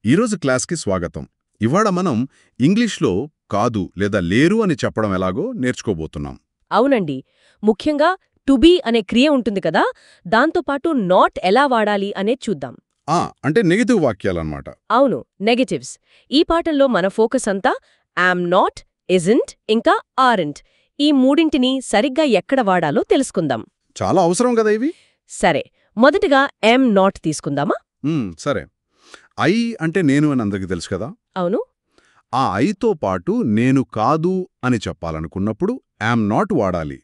ఈరోజు క్లాస్కి స్వాగతం. ఇవాళ మనం ఇంగ్లీష్లో కాదు లేదా లేరు అని చెప్పడం ఎలాగో నేర్చుకోబోతున్నాం. అవునండి. ముఖ్యంగా టు బీ అనే క్రియ ఉంటుంది కదా, దాంతోపాటు నాట్ ఎలా వాడాలి అనేది చూద్దాం. అంటే నెగెటివ్ వాక్యాలన్నమాట. అవును, నెగటివ్స్. ఈ పాఠంలో మన ఫోకస్ అంతా యామ్ నాట్, ఇజంట్ ఇంకా ఆరెంట్ ఈ మూడింటిని సరిగ్గా ఎక్కడ వాడాలో తెలుసుకుందాం. చాలా అవసరం కదా ఇవి. సరే, మొదటగా యామ్ నాట్ తీసుకుందామా? సరే. ఐ అంటే నేను అని అందరికీ తెలుసు కదా. అవును. ఆ ఐతో పాటు నేను కాదు అని చెప్పాలనుకున్నప్పుడు యామ్ నాట్ వాడాలి.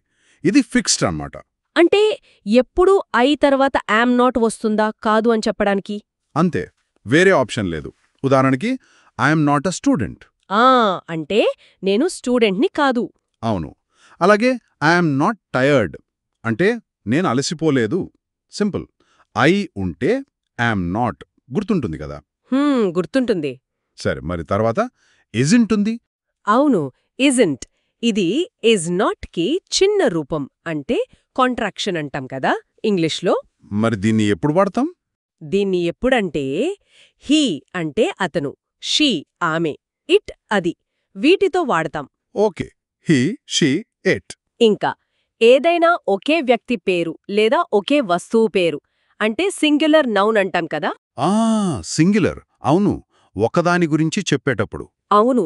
ఇది ఫిక్స్డ్ అన్నమాట. అంటే ఎప్పుడు ఐ తర్వాత యామ్ నాట్ వస్తుందా కాదు అని చెప్పడానికి? అంతే, వేరే ఆప్షన్ లేదు. ఉదాహరణకి ఐఎమ్ నాట్ అ స్టూడెంట్. అంటే నేను స్టూడెంట్ని కాదు. అవును. అలాగే ఐఎమ్ నాట్ టయర్డ్ అంటే నేను అలసిపోలేదు. సింపుల్. ఐ ఉంటే ఐఎమ్ నాట్ గుర్తుంటుంది కదా. గుర్తుంటుంది. సరే, మరి తర్వాత ఇజంట్ ఉంది. అవును, ఇజంట్. ఇది ఇజ్ నాట్ కి చిన్న రూపం, అంటే కాంట్రాక్షన్ అంటాం కదా ఇంగ్లీష్లో. మరి దీన్ని ఎప్పుడు వాడతాం? దీన్ని ఎప్పుడంటే హీ అంటే అతను, షీ ఆమె, ఇట్ అది, వీటితో వాడతాం. ఓకే. He, she, it. ఇంకా ఏదైనా ఒకే వ్యక్తి పేరు లేదా ఒకే వస్తువు పేరు అంటే సింగులర్ నౌన్ అంటాం కదా. సింగులర్. అవును, ఒకదాని గురించి చెప్పేటప్పుడు. అవును,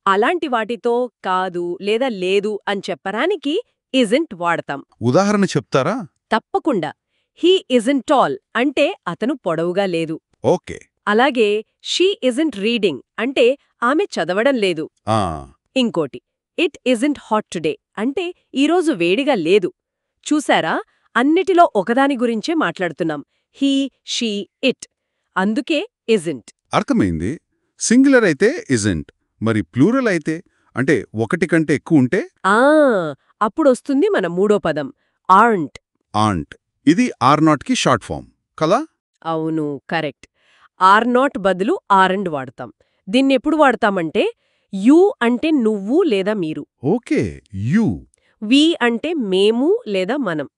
అలాంటి వాటితో కాదు లేదా లేదు అని చెప్పడానికి ఇజంట్ వాడతాం. ఉదాహరణ చెప్తారా? తప్పకుండా. హీ ఇజంట్ టాల్ అంటే అతను పొడవుగా లేదు. ఓకే. అలాగే షీ ఇజంట్ రీడింగ్ అంటే ఆమె చదవడం లేదు. ఆ ఇంకోటి, ఇట్ ఇజంట్ హాట్ టుడే అంటే ఈరోజు వేడిగా లేదు. చూసారా, అన్నిటిలో ఒకదాని గురించే మాట్లాడుతున్నాం. He, she, it. అందుకే ఇజంట్. అర్థమైంది. సింగులర్ అయితే ఇజంట్, మరి ప్లూరల్ అయితే అంటే ఒకటి కంటే ఎక్కువ ఉంటే అప్పుడొస్తుంది మన మూడో పదం ఆర్ంట్. ఆంట్. ఇది ఆర్ నాట్ కి షార్ట్ ఫామ్ కదా. అవును, కరెక్ట్. ఆర్ నాట్ బదులు ఆరెండ్ వాడతాం. దీన్నెప్పుడు వాడతామంటే యూ అంటే నువ్వు లేదా మీరు. ఓకే. యూ. వి అంటే మేము లేదా మనం.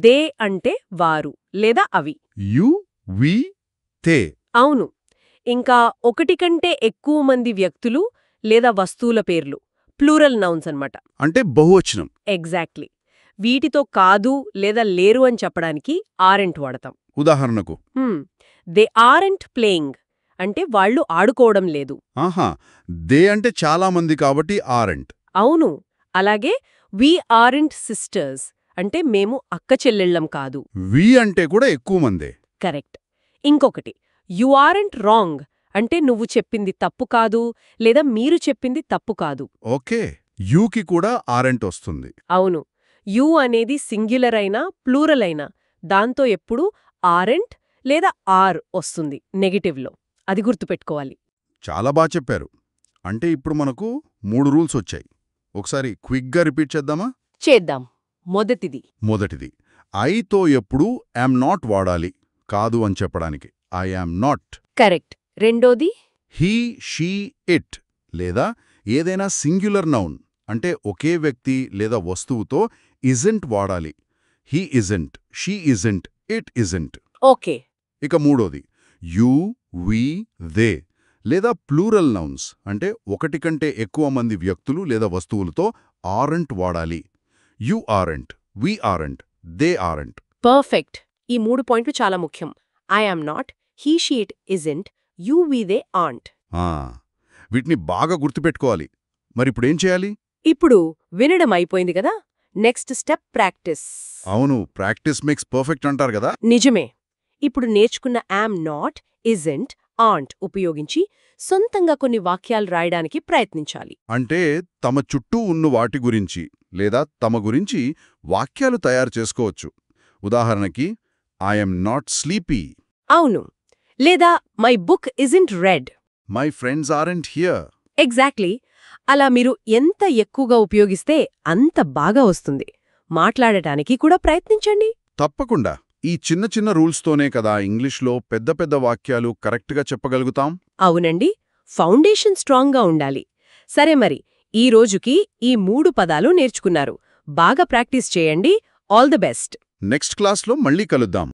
దే అంటే వారు లేదా అవి. యూ, వి, తే. అవును. ఇంకా ఒకటి కంటే ఎక్కువ మంది వ్యక్తులు లేదా వస్తువుల పేర్లు, ప్లూరల్ నౌన్స్ అన్నమాట. అంటే బహువచనం. ఎగ్జాక్ట్లీ. వీటితో కాదు లేదా లేరు అని చెప్పడానికి ఆరెంట్ వాడతాం. ఉదాహరణకు దే ఆరెంట్ ప్లేయింగ్ అంటే వాళ్ళు ఆడుకోవడం లేదు. దే అంటే చాలా మంది కాబట్టి ఆరెంట్. అవును. అలాగే వి ఆరెంట్ సిస్టర్స్ అంటే మేము అక్క చెల్లెళ్ళం కాదు. వి అంటే కూడా ఎక్కువ మందే. కరెక్ట్. ఇంకొకటి, యు ఆరెంట్ రాంగ్ అంటే నువ్వు చెప్పింది తప్పు కాదు లేదా మీరు చెప్పింది తప్పు కాదు. ఓకే. యూకి కూడా ఆరెంట్ వస్తుంది. అవును. యు అనేది సింగ్యులర్ అయినా ప్లూరల్ అయినా దాంతో ఎప్పుడూ ఆరెంట్ లేదా ఆర్ వస్తుంది నెగటివ్లో. అది గుర్తుపెట్టుకోవాలి. చాలా బాగా చెప్పారు. అంటే ఇప్పుడు మనకు 3 రూల్స్ వచ్చాయి. ఒకసారి క్విక్గా రిపీట్ చేద్దామా? చేద్దాం. మొదటిది, ఐతో ఎప్పుడూ యామ్ నాట్ వాడాలి కాదు అని చెప్పడానికి. I am not. కరెక్ట్. రెండోది, హీ, షీ, ఇట్ లేదా ఏదైనా సింగ్యులర్ నౌన్ అంటే ఒకే వ్యక్తి లేదా వస్తువుతో ఇజంట్ వాడాలి. He isn't, she isn't, it isn't. Okay. ఇక మూడోది, యూ, వి, దే లేదా ప్లూరల్ నౌన్స్ అంటే ఒకటి కంటే ఎక్కువ మంది వ్యక్తులు లేదా వస్తువులతో ఆరెంట్ వాడాలి. You aren't, we aren't, they aren't. Perfect. ఈ 3 పాయింట్లు చాలా ముఖ్యం. I am not, he she it isn't, you we they aren't. వీటిని బాగా గుర్తుపెట్టుకోవాలి. మరిప్పుడేం చేయాలి? ఇప్పుడు వినడం అయిపోయింది కదా, నెక్స్ట్ స్టెప్ ప్రాక్టీస్. అవును, ప్రాక్టీస్ మేక్స్ పర్ఫెక్ట్ అంటారు కదా. నిజమే. ఇప్పుడు నేర్చుకున్న యామ్ నాట్, ఇజంట్, ఆంట్ ఉపయోగించి సొంతంగా కొన్ని వాక్యాలు రాయడానికి ప్రయత్నించాలి. అంటే తమ చుట్టూ ఉన్న వాటి గురించి లేదా తమ గురించి వాక్యాలు తయారు చేసుకోవచ్చు. ఉదాహరణకి ఐఎమ్ నాట్ స్లీపీ. అవును. లేదా my book isn't red. My friends aren't here. Exactly. అలా మీరు ఎంత ఎక్కువగా ఉపయోగిస్తే అంత బాగా వస్తుంది. మాట్లాడటానికి కూడా ప్రయత్నించండి. తప్పకుండా. ఈ చిన్న చిన్న రూల్స్తోనే కదా ఇంగ్లీష్లో పెద్ద పెద్ద వాక్యాలు కరెక్ట్గా చెప్పగలుగుతాం. అవునండి. ఫౌండేషన్ స్ట్రాంగ్గా ఉండాలి. సరే, మరి ఈ రోజుకి ఈ 3 పదాలు నేర్చుకున్నారు. బాగా ప్రాక్టీస్ చేయండి. All the best. నెక్స్ట్ క్లాస్లో మళ్ళీ కలుద్దాం.